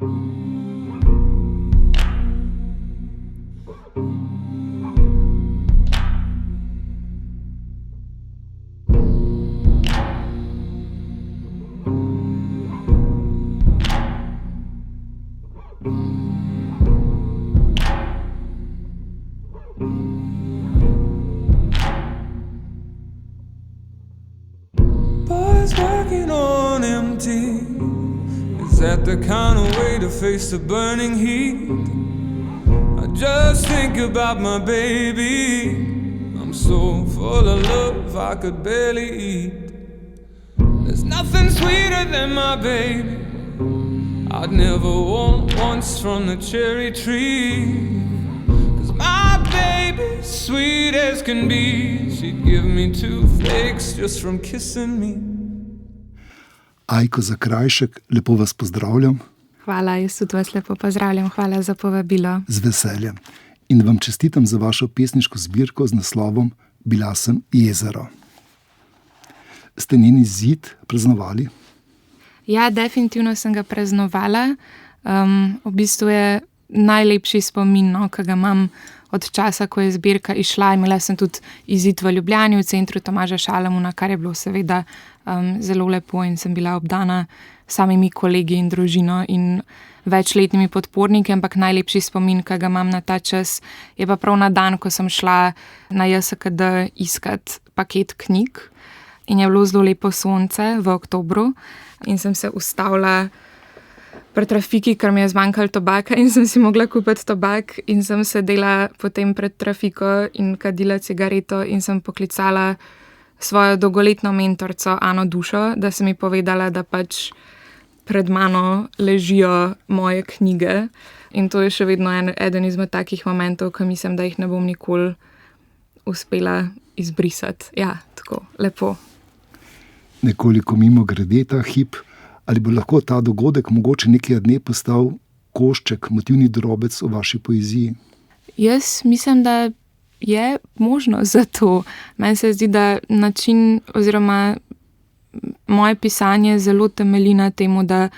Boys working on empty. Is that the kind of way to face the burning heat? I just think about my baby. I'm so full of love I could barely eat. There's nothing sweeter than my baby. I'd never want once from the cherry tree. 'Cause my baby's sweet as can be. She'd give me toothaches just from kissing me. Ajko Zakrajšek, lepo vas pozdravljam. Hvala, jaz tudi vas lepo pozdravljam. Hvala za povabilo. Z veseljem. In vam čestitam za vašo pesniško zbirko z naslovom Bila sem jezero. Ste njen izid praznovali? Ja, definitivno sem ga praznovala. V bistvu je najlepši spomin, ki ga imam od časa, ko je zbirka išla. Imela sem tudi izid v Ljubljani, v centru Tomaža Šalamuna, kar je bilo seveda zelo lepo in sem bila obdana samimi kolegi in družino in večletnimi podporniki, ampak najlepši spomin, ki ga imam na ta čas, je pa prav na dan, ko sem šla na JSKD iskat paket knjig in je bilo zelo lepo sonce v oktobru in sem se ustavila pri trafiki, ker mi je zmanjkalo tobaka in sem si mogla kupiti tobak in sem sedela potem pred trafiko in kadila cigareto in sem poklicala svojo dolgoletno mentorico Ano Dušo, da sem mi povedala, da pač pred mano ležijo moje knjige in to je še vedno eden izmed takih momentov, ko mislim, da jih ne bom nikoli uspela izbrisati. Ja, tako, lepo. Nekoliko mimo grede ta hip, ali bo lahko ta dogodek mogoče nekega dne postal košček, motivni drobec v vaši poeziji? Jaz mislim, da je možno za to. Meni se zdi, da način oziroma moje pisanje zelo temelji na temu, da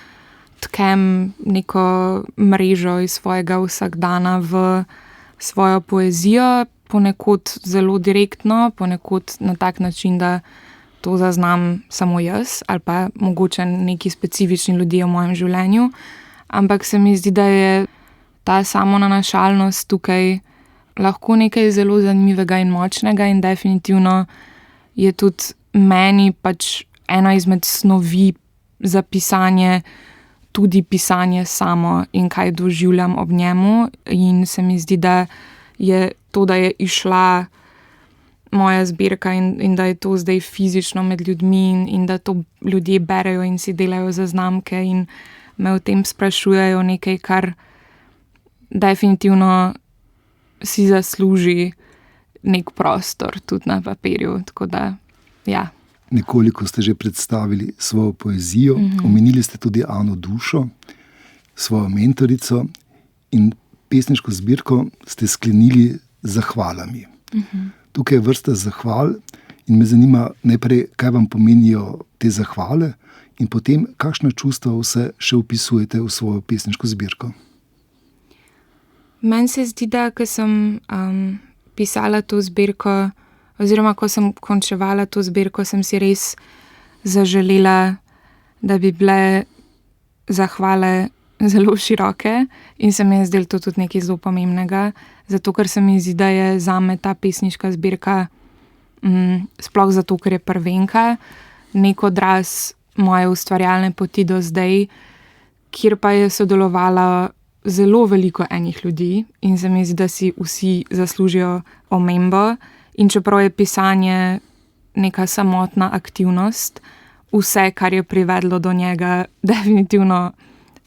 tkem neko mrežo iz svojega vsakdana v svojo poezijo, ponekod zelo direktno, ponekod na tak način, da to zaznam samo jaz ali pa mogoče neki specifični ljudje v mojem življenju. Ampak se mi zdi, da je ta samonanašalnost tukaj lahko nekaj zelo zanimivega in močnega in definitivno je tudi meni pač ena izmed snovi za pisanje tudi pisanje samo in kaj doživljam ob njemu in se mi zdi, da je to, da je išla moja zbirka in da je to zdaj fizično med ljudmi in da to ljudje berejo in si delajo zaznamke in me o tem sprašujejo, nekaj, kar definitivno si zasluži nek prostor tudi na papirju, tako da, ja. Nekoliko ste že predstavili svojo poezijo, omenili ste tudi Ano Dušo, svojo mentorico in pesniško zbirko ste sklenili z zahvalami. Tukaj je vrsta zahval in me zanima najprej, kaj vam pomenijo te zahvale in potem, kakšna čustva vse še opisujete v svojo pesniško zbirko. Meni se zdi, da ko sem pisala to zbirko oziroma ko sem končevala to zbirko, sem si res zaželela, da bi bile zahvale zelo široke in se mi je zdelo to tudi nekaj zelo pomembnega, zato ker se mi zdi, da je zame ta pesniška zbirka sploh zato, ker je prvenka, nek odraz moje ustvarjalne poti do zdaj, kjer pa je sodelovala zelo veliko enih ljudi in se mi zdi, da si vsi zaslužijo omembo in čeprav je pisanje neka samotna aktivnost, vse, kar je privedlo do njega, definitivno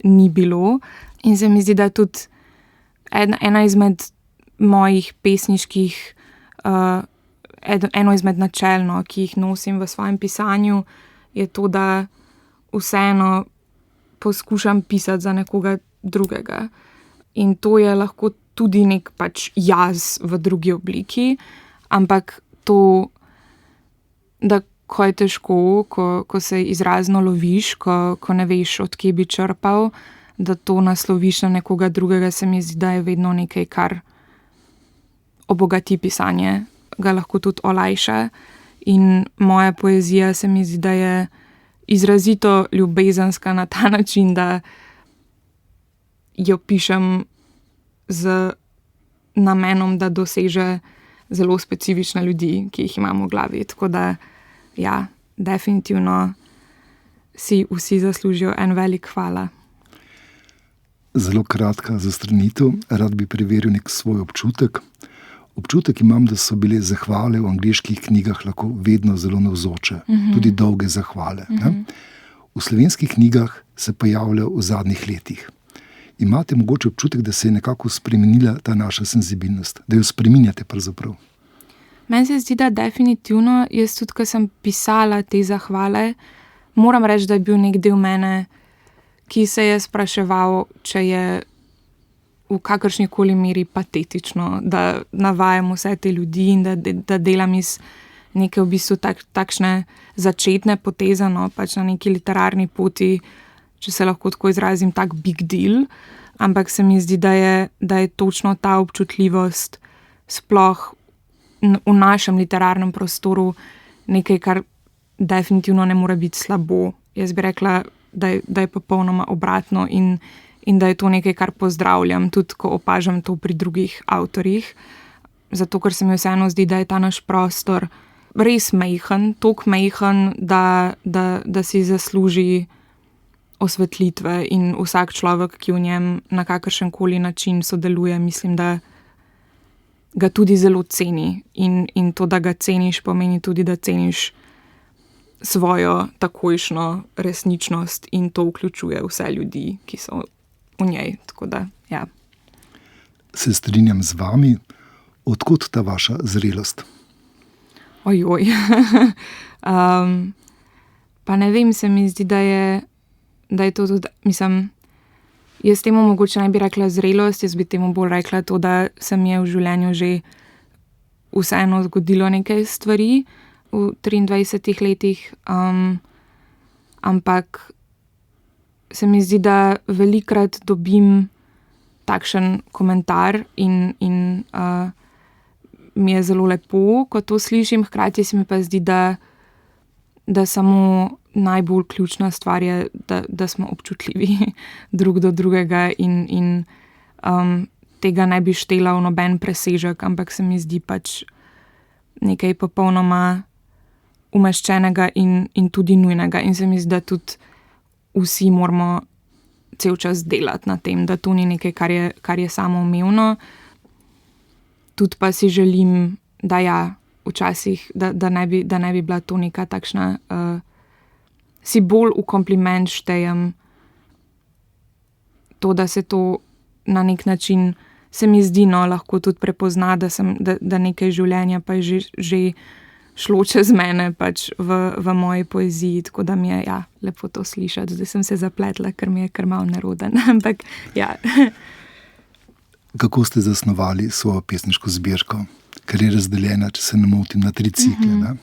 ni bilo. In se mi zdi, da tudi ena izmed mojih pesniških, eno izmed načelno, ki jih nosim v svojem pisanju, je to, da vseeno poskušam pisati za nekoga drugega. In to je lahko tudi nek pač jaz v drugi obliki, ampak to, da ko je težko, ko se izrazno loviš, ko ne veš, od kje bi črpal, da to nasloviš na nekoga drugega, se mi zdi, da je vedno nekaj, kar obogati pisanje, ga lahko tudi olajša. In moja poezija se mi zdi, da je izrazito ljubezenska na ta način, da jo pišem z namenom, da doseže zelo specifične ljudi, ki jih imamo v glavi. Tako da, ja, definitivno si vsi zaslužijo en velik hvala. Zelo kratka zastranitev, rad bi preveril nek svoj občutek. Občutek imam, da so bile zahvale v angleških knjigah lahko vedno zelo navzoče, tudi dolge zahvale. V slovenskih knjigah se pojavljajo v zadnjih letih. Imate mogoče občutek, da se je nekako spremenila ta naša senzibilnost, da jo spreminjate pravzaprav? Meni se zdi, da definitivno, jaz tudi, ko sem pisala te zahvale, moram reči, da je bil nek del mene, ki se je spraševal, če je v kakršnikoli meri patetično, da navajam vse te ljudi in da delam iz neke v bistvu takšne začetne poteze, no, pač na neki literarni poti, če se lahko tako izrazim, tak big deal, ampak se mi zdi, da je točno ta občutljivost sploh v našem literarnem prostoru nekaj, kar definitivno ne more biti slabo. Jaz bi rekla, da je popolnoma obratno in da je to nekaj, kar pozdravljam, tudi ko opažam to pri drugih avtorjih, zato ker se mi vseeno zdi, da je ta naš prostor res majhen, toliko majhen, da si zasluži osvetlitve in vsak človek, ki v njem na kakršenkoli način sodeluje, mislim, da ga tudi zelo ceni in to, da ga ceniš, pomeni tudi, da ceniš svojo takojšnjo resničnost in to vključuje vse ljudi, ki so v njej, tako da, ja. Se strinjam z vami, odkot ta vaša zrelost? Ojoj. Pa ne vem, se mi zdi, da je to tudi, mislim, jaz temu mogoče ne bi rekla zrelost, jaz bi temu bolj rekla to, da se mi je v življenju že vseeno zgodilo nekaj stvari v 23 letih, ampak se mi zdi, da velikokrat dobim takšen komentar in mi je zelo lepo, ko to slišim, hkrati se mi pa zdi, da samo najbolj ključna stvar je, da smo občutljivi drug do drugega in tega ne bi štela v noben presežek, ampak se mi zdi pač nekaj popolnoma umeščenega in tudi nujnega. In se mi zdi, da tudi vsi moramo cel čas delati na tem, da to ni nekaj, kar je samoumevno. Tudi pa si želim, da ja, včasih, da ne bi bila to neka takšna, si bolj v kompliment štejem to, da se to na nek način, se mi zdi, no, lahko tudi prepozna, da nekaj življenja pa je že šlo čez mene pač v moji poeziji, tako da mi je, ja, lepo to slišati. Zdaj sem se zapletla, ker mi je kar malo neroden, ampak ja. Kako ste zasnovali svojo pesniško zbirko, ker je razdeljena, če se ne motim, na 3 cikle, ne?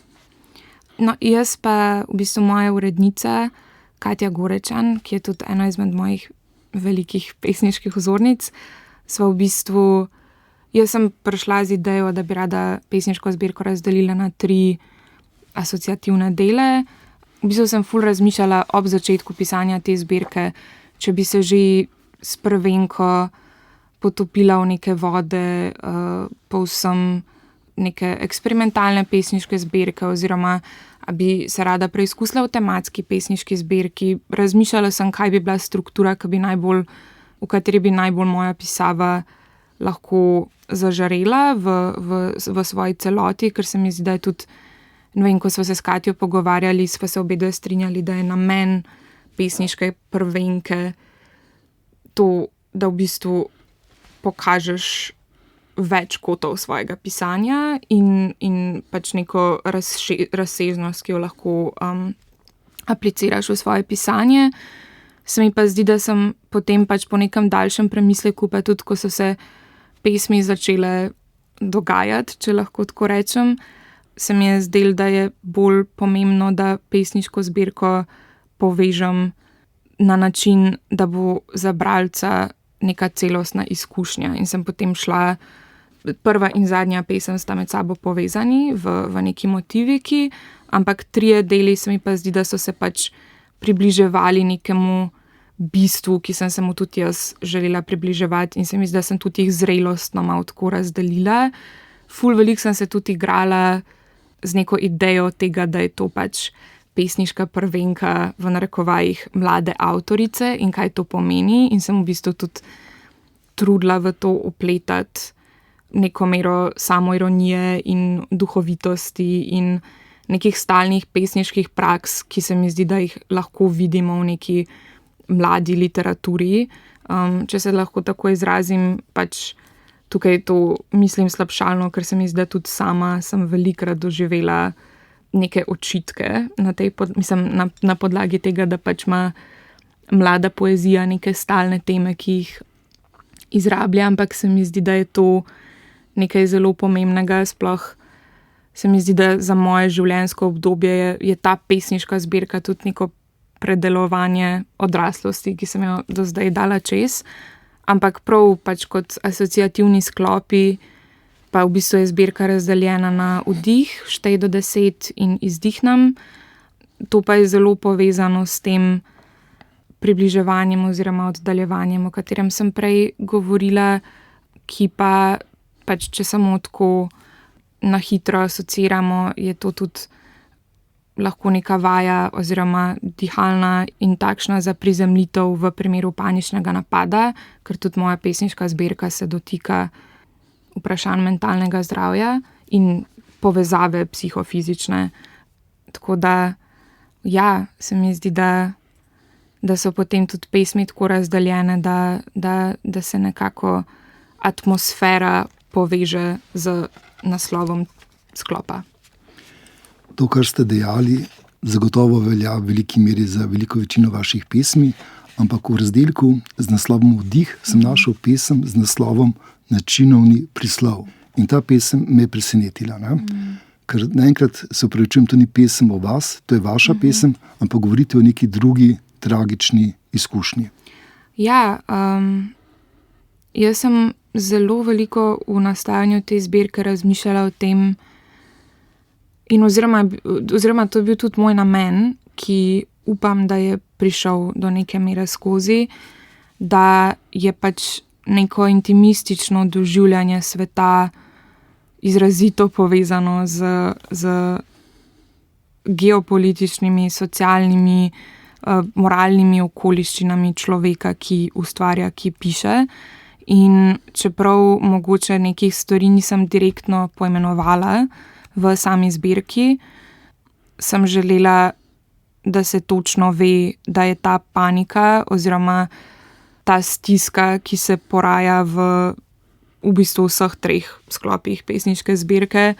No, jaz pa v bistvu moja urednica Katja Gorečan, ki je tudi ena izmed mojih velikih pesniških vzornic, sva v bistvu, jaz sem prišla z idejo, da bi rada pesniško zbirko razdelila na 3 asociativne dele. V bistvu sem ful razmišljala ob začetku pisanja te zbirke, če bi se že s prvenko potopila v neke vode, povsem neke eksperimentalne pesniške zbirke, oziroma bi se rada preizkusila v tematski pesniški zbirki. Razmišljala sem, kaj bi bila struktura, v kateri bi najbolj moja pisava lahko zažarela v svoji celoti, ker se mi zdi, da je tudi, ne vem, ko smo se s Katjo pogovarjali, smo se obe dve strinjali, da je namen pesniške prvenke to, da v bistvu pokažeš več kotov svojega pisanja in pač neko razsežnost, ki jo lahko apliciraš v svoje pisanje. Se mi pa zdi, da sem potem pač po nekem daljšem premisleku, pa tudi ko so se pesmi začele dogajati, če lahko tako rečem, se mi je zdelo, da je bolj pomembno, da pesniško zbirko povežem na način, da bo za bralca neka celostna izkušnja. In sem potem šla, prva in zadnja pesem sta med sabo povezani v neki motiviki, ampak 3 deli se mi pa zdi, da so se pač približevali nekemu bistvu, ki sem se mu tudi jaz želela približevati in se mi zdi, da sem tudi jih zrelostno malo tako razdelila. Ful veliko sem se tudi igrala z neko idejo tega, da je to pač pesniška prvenka v narekovajih mlade avtorice in kaj to pomeni, in sem v bistvu tudi trudila v to upletati neko mero samoironije in duhovitosti in nekih stalnih pesniških praks, ki se mi zdi, da jih lahko vidimo v neki mladi literaturi. Če se lahko tako izrazim, pač tukaj to mislim slabšalno, ker se mi zdi, da tudi sama sem velikrat doživela neke očitke na podlagi tega, da pač ima mlada poezija neke stalne teme, ki jih izrablja, ampak se mi zdi, da je to nekaj zelo pomembnega, sploh se mi zdi, da za moje življenjsko obdobje je ta pesniška zbirka tudi neko predelovanje odraslosti, ki sem jo do zdaj dala čez, ampak prav pač kot asociativni sklopi, pa v bistvu je zbirka razdeljena na vdih, štej do 10 in izdihnam. To pa je zelo povezano s tem približevanjem oziroma oddaljevanjem, o katerem sem prej govorila, ki pa pač, če samo tako na hitro asociiramo, je to tudi lahko neka vaja oziroma dihalna in takšna za prizemljitev v primeru paničnega napada, ker tudi moja pesniška zbirka se dotika vprašanj mentalnega zdravja in povezave psihofizične. Tako da, ja, se mi zdi, da so potem tudi pesmi tako razdeljene, da se nekako atmosfera poveže z naslovom sklopa. To, kar ste dejali, zagotovo velja v veliki meri za veliko večino vaših pesmi, ampak v razdelku z naslovom Vdih sem našel pesem z naslovom Načinovni prislov. In ta pesem me je presenetila. Ker naenkrat se upravičujem, to ni pesem o vas, to je vaša pesem, ampak govorite o neki drugi tragični izkušnji. Ja, jaz sem zelo veliko v nastajanju te zbirke razmišljala o tem, in oziroma to je bil tudi moj namen, ki upam, da je prišel do neke mere skozi, da je pač neko intimistično doživljanje sveta izrazito povezano z geopolitičnimi, socialnimi, moralnimi okoliščinami človeka, ki ustvarja, ki piše. In čeprav mogoče nekih stvari nisem direktno poimenovala v sami zbirki, sem želela, da se točno ve, da je ta panika oziroma ta stiska, ki se poraja v bistvu vseh 3 sklopih pesniške zbirke,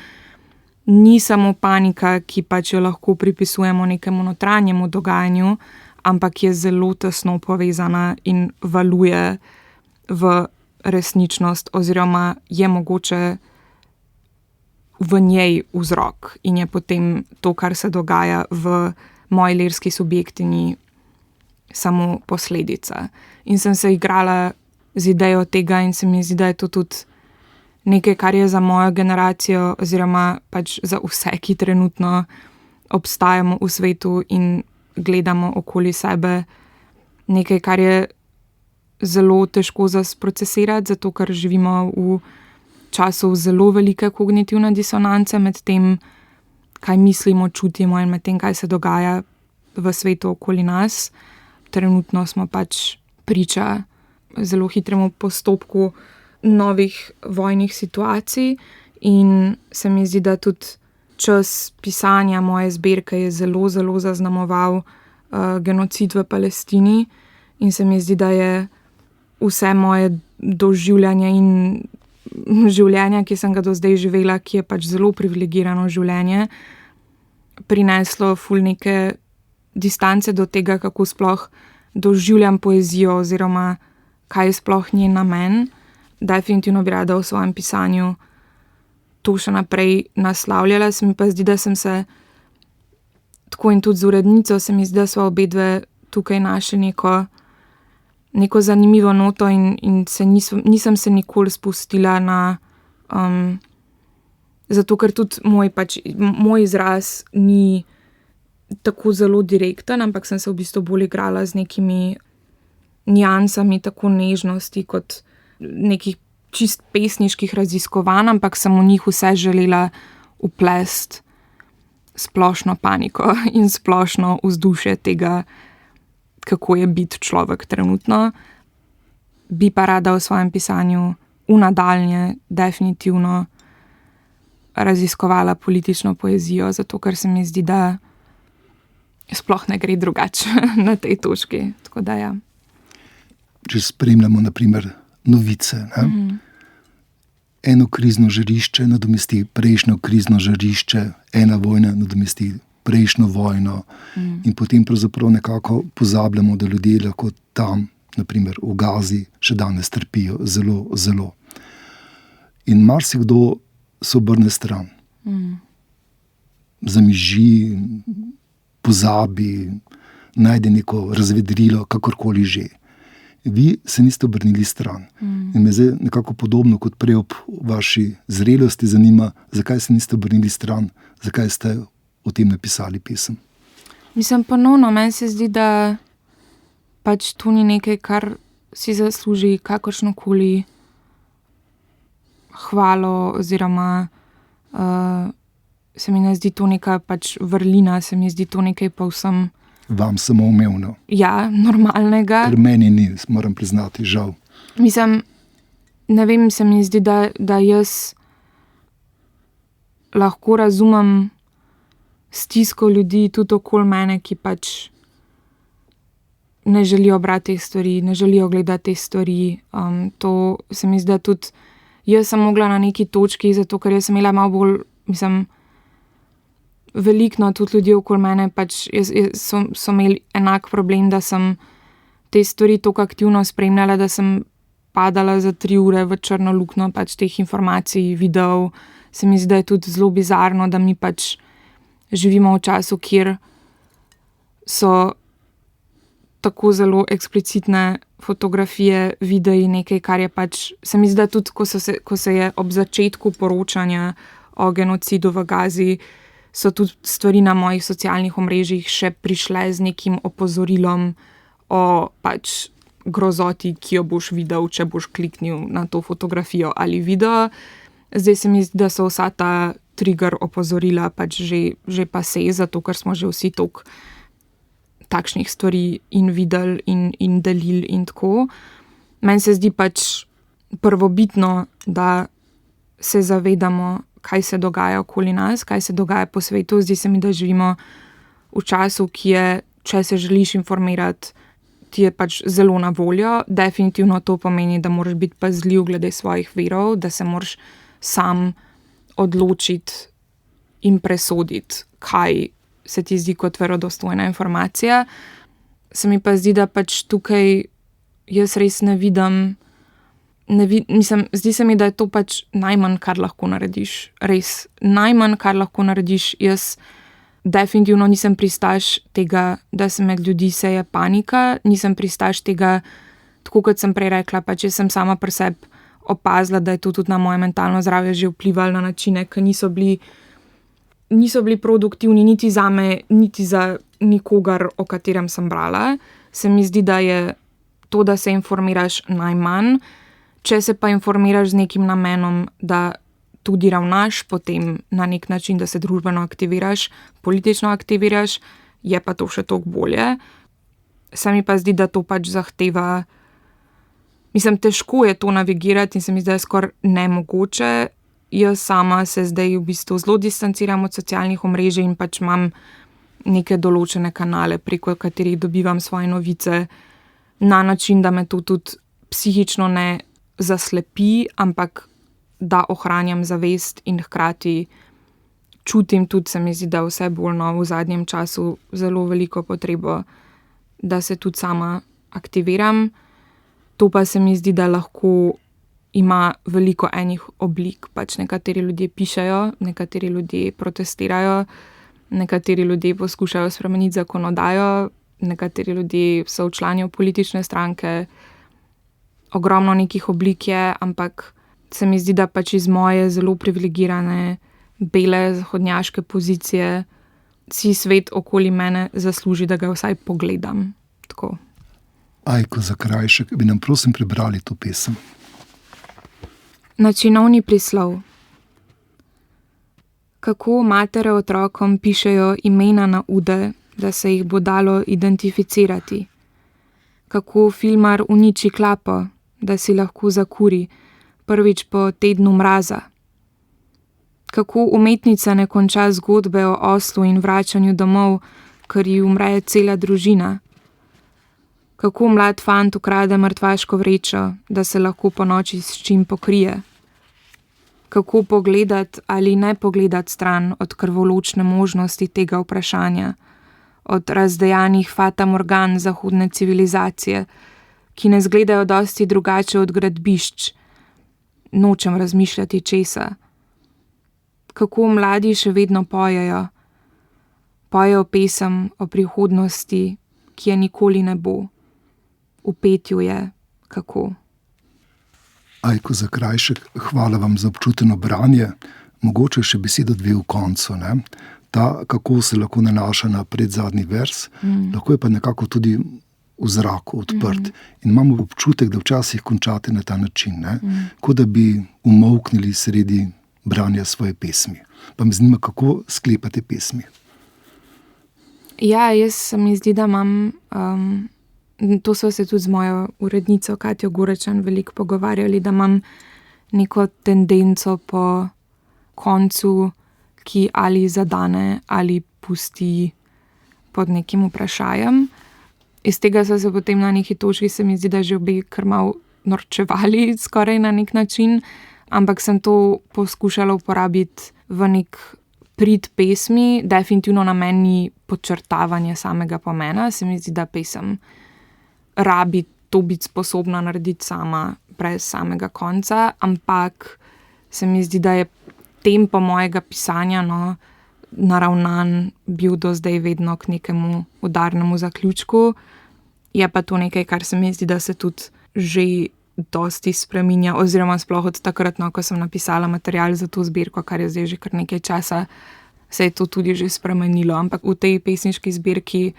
ni samo panika, ki pač jo lahko pripisujemo nekemu notranjemu dogajanju, ampak je zelo tesno povezana in valuje v resničnost oziroma je mogoče v njej vzrok in je potem to, kar se dogaja v moji lirski subjektini, samo posledica. In sem se igrala z idejo tega in se mi zdi, da je to tudi nekaj, kar je za mojo generacijo oziroma pač za vse, ki trenutno obstajamo v svetu in gledamo okoli sebe, nekaj, kar je zelo težko za sprocesirati, zato ker živimo v času zelo velike kognitivne disonance med tem, kaj mislimo, čutimo in med tem, kaj se dogaja v svetu okoli nas. Trenutno smo pač priča zelo hitremu postopku novih vojnih situacij in se mi zdi, da tudi čas pisanja moje zbirke je zelo, zelo zaznamoval genocid v Palestini in se mi zdi, da je vse moje doživljanje in življenja, ki sem ga do zdaj živela, ki je pač zelo privilegirano življenje, prineslo ful neke distance do tega, kako sploh doživljam poezijo oziroma kaj je sploh njen namen. Definitivno bi rada v svojem pisanju to še naprej naslavljala, se mi pa zdi, da sem se tako in tudi z urednico, se mi zdi, da sva obedve tukaj našli neko zanimivo noto in nisem se nikoli spustila na... zato, ker tudi moj izraz ni tako zelo direkten, ampak sem se v bistvu bolj igrala z nekimi niansami, tako nežnosti kot nekih čist pesniških raziskovanj, ampak sem v njih vse želela uplesti splošno paniko in splošno vzdušje tega, kako je biti človek trenutno. Bi pa rada v svojem pisanju v nadaljnje definitivno raziskovala politično poezijo, zato ker se mi zdi, da sploh ne gre drugače na tej točki. Tako da ja. Če spremljamo naprimer novice, ne? Eno krizno žarišče nadomesti prejšnjo krizno žarišče, ena vojna nadomesti prejšnjo vojno in potem pravzaprav nekako pozabljamo, da ljudje lahko tam, naprimer v Gazi, še danes trpijo zelo, zelo. In marsikdo se obrne stran. Zamiži, pozabi, najde neko razvedrilo, kakorkoli že. Vi se niste obrnili stran. In me zdaj nekako podobno kot prej ob vaši zrelosti zanima, zakaj se niste obrnili stran, zakaj ste o tem napisali pesem. Mislim, ponovno, meni se zdi, da pač to ni nekaj, kar si zasluži kakršnokoli hvalo oziroma se mi ne zdi to neka pač vrlina, se mi zdi to nekaj povsem vam samoumevno. Ja, normalnega. Ker meni ni, moram priznati, žal. Mislim, ne vem, se mi zdi, da jaz lahko razumem stisko ljudi tudi okoli mene, ki pač ne želijo brati teh stvari, ne želijo gledati teh stvari. To se mi zdi, da tudi jaz sem mogla na neki točki, zato ker jaz sem imela malo bolj, mislim, veliko tudi ljudi okoli mene, pač so imeli enak problem, da sem te stvari toliko aktivno spremljala, da sem padala za 3 ure v črno luknjo pač teh informacij, videov. Se mi zdi, da je tudi zelo bizarno, da mi pač živimo v času, kjer so tako zelo eksplicitne fotografije, videi, nekaj, kar je pač, se mi zdi, da tudi, ko se je ob začetku poročanja o genocidu v Gazi, so tudi stvari na mojih socialnih omrežjih še prišle z nekim opozorilom o pač grozoti, ki jo boš videl, če boš kliknil na to fotografijo ali video. Zdaj se mi zdi, da so vsa ta trigger opozorila pač že pase, zato ker smo že vsi toliko takšnih stvari in videli in delili in tako. Meni se zdi pač prvobitno, da se zavedamo, kaj se dogaja okoli nas, kaj se dogaja po svetu. Zdi se mi, da živimo v času, ki je, če se želiš informirati, ti je pač zelo na voljo. Definitivno to pomeni, da moraš biti pazljiv glede svojih virov, da se moraš sam odločiti in presoditi, kaj se ti zdi kot verodostojna informacija. Se mi pa zdi, da pač tukaj jaz res ne vidim, mislim, zdi se mi, da je to pač najmanj, kar lahko narediš. Res, najmanj, kar lahko narediš. Jaz definitivno nisem pristaš tega, da se med ljudi seje panika, nisem pristaš tega, tako kot sem prej rekla, pač jaz sem sama pri sebi opazila, da je to tudi na moje mentalno zdravje že vplivalo na načine, ki niso bili produktivni niti zame, niti za nikogar, o katerem sem brala. Se mi zdi, da je to, da se informiraš, najmanj. Če se pa informiraš z nekim namenom, da tudi ravnaš potem na nek način, da se družbeno aktiviraš, politično aktiviraš, je pa to še toliko bolje. Se mi pa zdi, da to pač zahteva, mislim, težko je to navigirati in se mi zdi, da je skoraj nemogoče. Jaz sama se zdaj v bistvu zelo distanciram od socialnih omrežij in pač imam neke določene kanale, preko katerih dobivam svoje novice, na način, da me to tudi psihično ne zaslepi, ampak da ohranjam zavest in hkrati čutim tudi, se mi zdi, da vse bolj v zadnjem času zelo veliko potrebo, da se tudi sama aktiviram. To pa se mi zdi, da lahko ima veliko enih oblik. Pač nekateri ljudje pišejo, nekateri ljudje protestirajo, nekateri ljudje poskušajo spremeniti zakonodajo, nekateri ljudje so člani politične stranke, ogromno nekih oblik je, ampak se mi zdi, da pač iz moje zelo privilegirane, bele, zahodnjaške pozicije si svet okoli mene zasluži, da ga vsaj pogledam. Tako. Ajko Zakrajšek, bi nam prosim prebrali to pesem. Načinovni prislov. Kako matere otrokom pišejo imena na ude, da se jih bo dalo identificirati. Kako filmar uniči klapo, da si lahko zakuri, prvič po tednu mraza. Kako umetnica ne konča zgodbe o oslu in vračanju domov, ker ji umre cela družina. Kako mlad fant ukrade mrtvaško vrečo, da se lahko po noči s čim pokrije. Kako pogledati ali ne pogledati stran od krvoločne možnosti tega vprašanja, od razdejanih fatamorgan zahodne civilizacije, ki ne zgledajo dosti drugače od gradbišč. Nočem razmišljati česa. Kako mladi še vedno pojejo. Pojejo pesem o prihodnosti, ki je nikoli ne bo. V petju je, kako. Ajko Zakrajšek, hvala vam za občuteno branje. Mogoče še besedo dve v koncu. Ne? Ta, kako se lahko nanaša na predzadnji vers, lahko je pa nekako tudi v zraku odprt. In imamo občutek, da včasih končate na ta način, kot da bi umolknili sredi branja svoje pesmi. Pa me zanima, kako sklepate pesmi. Ja, jaz se mi zdi, da imam... To so se tudi z mojo urednico Katjo Gorečan veliko pogovarjali, da imam neko tendenco po koncu, ki ali zadane ali pusti pod nekim vprašajem. Iz tega so se potem na neki točki, se mi zdi, da že obe kar malo norčevali skoraj na nek način, ampak sem to poskušala uporabiti v nek prid pesmi, definitivno na meni podčrtavanje samega pomena. Se mi zdi, da pesem rabi to biti sposobna narediti sama, brez samega konca, ampak se mi zdi, da je tempo mojega pisanja naravnan bil do zdaj vedno k nekemu udarnemu zaključku. Je pa to nekaj, kar se mi zdi, da se tudi že dosti spreminja, oziroma sploh od takrat, ko sem napisala material za to zbirko, kar je zdaj že kar nekaj časa, se je to tudi že spremenilo, ampak v tej pesniški zbirki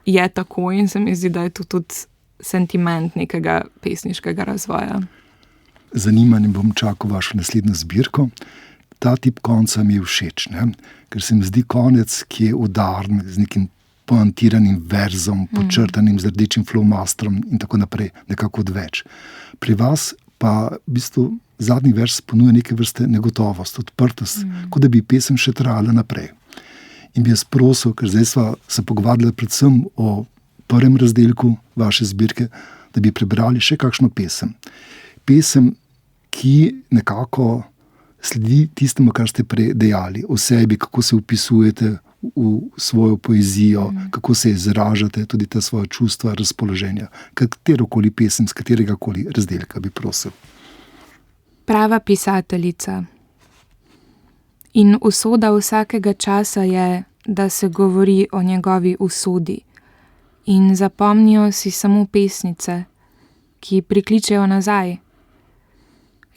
je tako in se mi zdi, da je to tudi sentiment nekega pesniškega razvoja. Zanimanjem bom čakal vašo naslednjo zbirko. Ta tip konca mi je všeč, ker se mi zdi konec, ki je udaren, z nekim poantiranim verzom, podčrtanim z rdečim flowmasterom in tako naprej, nekako odveč. Pri vas pa v bistvu zadnji vers ponuja neke vrste negotovost, odprtost, kot da bi pesem še trajala naprej. In bi jaz prosil, ker zdaj sva se pogovarjala predvsem o prvem razdelku vaše zbirke, da bi prebrali še kakšno pesem. Pesem, ki nekako sledi tistemu, kar ste prej dejali, o sebi, kako se vpisujete v svojo poezijo, kako se izražate, tudi ta svoja čustva, razpoloženja. Katerokoli pesem, z kateregakoli razdelka bi prosil. Prava pisateljica. In usoda vsakega časa je, da se govori o njegovi usodi. In zapomnijo si samo pesnice, ki prikličejo nazaj.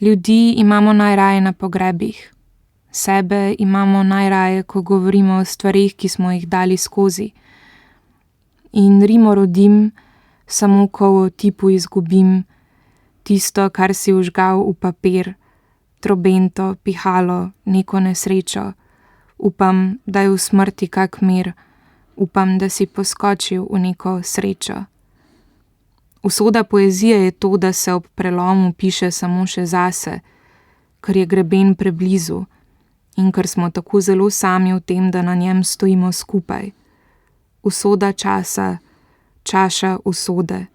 Ljudi imamo najraje na pogrebih. Sebe imamo najraje, ko govorimo o stvarih, ki smo jih dali skozi. In rimo rodim, samo ko v tipu izgubim tisto, kar si vžgal v papir, trobento, pihalo, neko nesrečo. Upam, da je v smrti kak mir. Upam, da si poskočil v neko srečo. Usoda poezije je to, da se ob prelomu piše samo še zase, ker je greben preblizu in ker smo tako zelo sami v tem, da na njem stojimo skupaj. Usoda časa, čaša usode.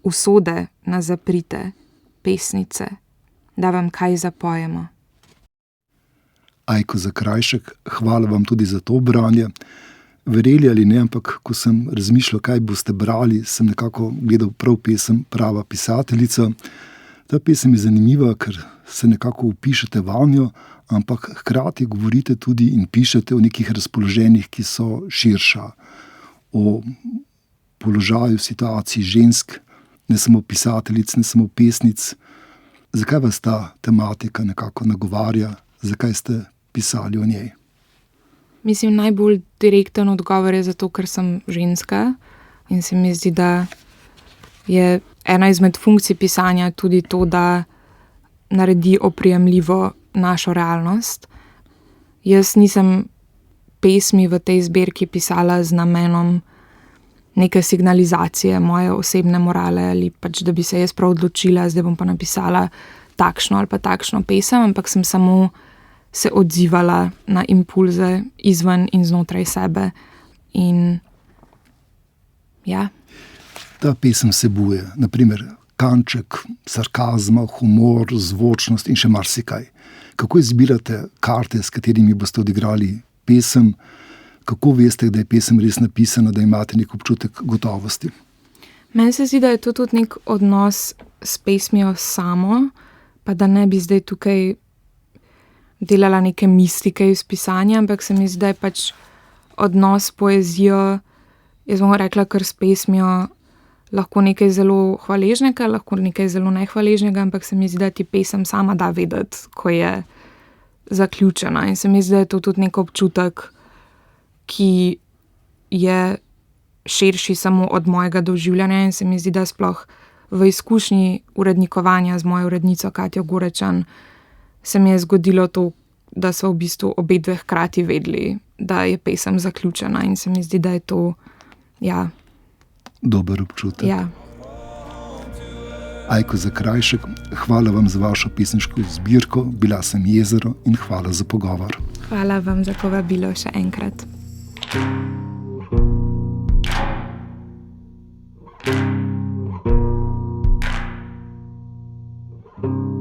Usode nas zaprite, pesnice, da vam kaj zapojemo. Ajko Zakrajšek, hvala vam tudi za to branje. Verjeli ali ne, ampak ko sem razmišljal, kaj boste brali, sem nekako gledal prav pesem Prava pisateljica. Ta pesem je zanimiva, ker se nekako vpišete vanjo, ampak hkrati govorite tudi in pišete o nekih razpoloženjih, ki so širša. O položaju, situaciji žensk, ne samo pisateljic, ne samo pesnic. Zakaj vas ta tematika nekako nagovarja? Zakaj ste pisali o njej? Mislim, najbolj direkten odgovor je zato, ker sem ženska in se mi zdi, da je ena izmed funkcij pisanja tudi to, da naredi oprijemljivo našo realnost. Jaz nisem pesmi v tej zbirki pisala z namenom neke signalizacije moje osebne morale ali pač, da bi se jaz prav odločila, zdaj bom pa napisala takšno ali pa takšno pesem, ampak sem samo se odzivala na impulze izven in znotraj sebe. In ja. Ta pesem vsebuje, naprimer, kanček sarkazma, humor, zvočnost in še marsikaj. Kako izbirate karte, s katerimi boste odigrali pesem? Kako veste, da je pesem res napisana, da imate nek občutek gotovosti? Meni se zdi, da je to tudi nek odnos s pesmijo samo, pa da ne bi zdaj tukaj delala neke mistike iz pisanja, ampak se mi zdi, da je pač odnos s poezijo, jaz bom rekla, kar s pesmijo, lahko nekaj zelo hvaležnega, lahko nekaj zelo nehvaležnega, ampak se mi zdi, da ti pesem sama da vedeti, ko je zaključena. In se mi zdi, da je to tudi nek občutek, ki je širši samo od mojega doživljanja, in se mi zdi, da sploh v izkušnji urednikovanja z mojo urednico Katjo Gorečan se mi je zgodilo to, da so v bistvu obe dve hkrati vedeli, da je pesem zaključena, in se mi zdi, da je to, ja, dober občutek. ja. Ajko Zakrajšek, hvala vam za vašo pesniško zbirko, Bila sem jezero, in hvala za pogovor. Hvala vam za povabilo še enkrat. thank you.